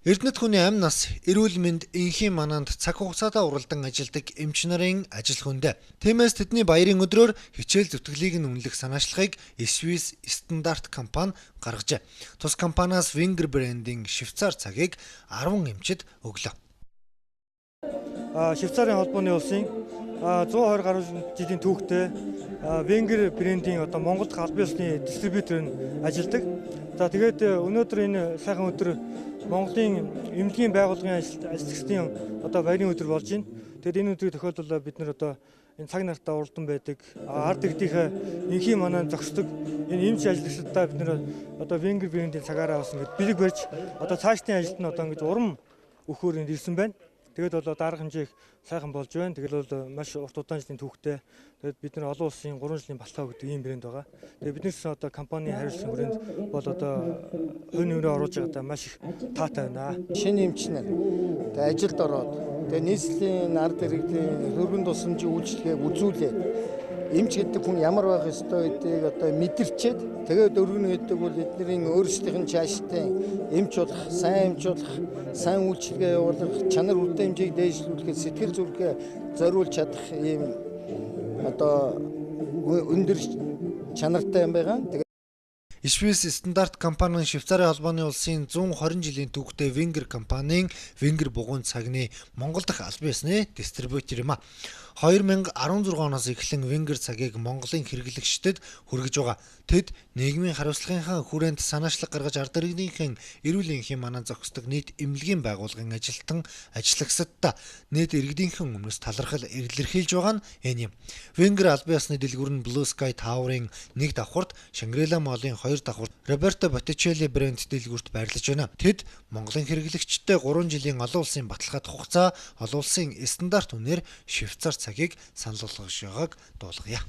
Эрдэнэт хүний амь нас, эрүүл мэнд, энхийн манаанд цаг хугацаатай уралдан ажилладаг эмч нарын ажил хүндэ. Тиймээс тэдний баярын өдрөөр хичээл зүтгэлийг нь үнэлэх санаачлагыг Swiss стандарт компани гаргажээ. Тус компаниас Wenger брендийн Швейцар цагийг 10 эмчид өглөө. Швейцарын холбооны улсын 120 гаруй жилийн түүхтэй Wenger брендийн Монголд албан ёсны дистрибьютор нь ажилладаг. За тэгээд өнөөдөр энэ сайхан өдөр Монголын эмнэлгийн байгууллагын ажилтнуудын баярын өдөр болж байна. Тэгээд энэ өдрийн тохиолдолд бид нар энэ цаг нартаа уралдан байдаг. Ард ирдийнхээ энхийн манаа зогсдог энэ эмч ажиллагчдаа бид нар Wenger брендийн цагаараа бас ингэж бэлэг барьж цаашдын ажилд нь ингэж урам өгөхөөр ирсэн байна. Тэгээд дарга хэмжээ их сайхан болж байна. Тэгэл маш урт удаан жилийн түүхтэй. Тэгээд бид нар олон улсын 3 жилийн балтаа гэдэг ийм брэнд байгаа. Тэгээд биднээс компани хариуцсан брэнд бол хувь нэмрээ оруулж байгаадаа маш их таатай байна. Шинэ эмч нар тэгээд ажилд ороод тэгээд нийслэлийн ард иргэдийн хөргөн тусламжийн үйлчлэгийг үзүүлээд эмч гэдэг хүн ямар байх ёстой гэдгийг мэдэрчээд тэгээд өргөнө гэдэг бол эднэрийн өөрсдийнх нь чааштай эмч болох, сайн сайн үйлчлэгээ явуулах, чанар үрдэ хэмжээг дээшлүүлэхэд сэтгэл зүрхээ зориулж чадах ийм өндөр чанартай юм байгаа. Swiss стандарт компанийн Швейцарын холбооны улсын 120 жилийн түүхтэй Wenger компанийн Wenger бугуун цагны Монгол дахь албан ёсны дистрибьютор юм а. 2016 оноос эхлэн Wenger цагийг Монголын хэрэглэгчдэд хүргэж байгаа. Тэд нийгмийн хариуцлагынхаа хүрээнд санаачлаг гаргаж ард иргэнийхэн эрүүл энхийн манаа зохисдог нийт эмнэлгийн байгууллагын ажилтан ажиллагсадаа нийт иргэдийнхэн өмнөөс талархал илэрхийлж байгаа нь энэ юм. Wenger албан ёсны дэлгүүр нь Blue Sky Tower-ын 1 давхурд, Shangri-La Mall-ын 2 давхурд Roberto Botticelli брэнд дэлгүүрт байрлаж байна. Тэд Монголын хэрэглэгчдэд 3 жилийн олон улсын баталгаат хугацаа, олон улсын стандарт үнээр Швейцар цагийг санал болгож байгааг дуулгая.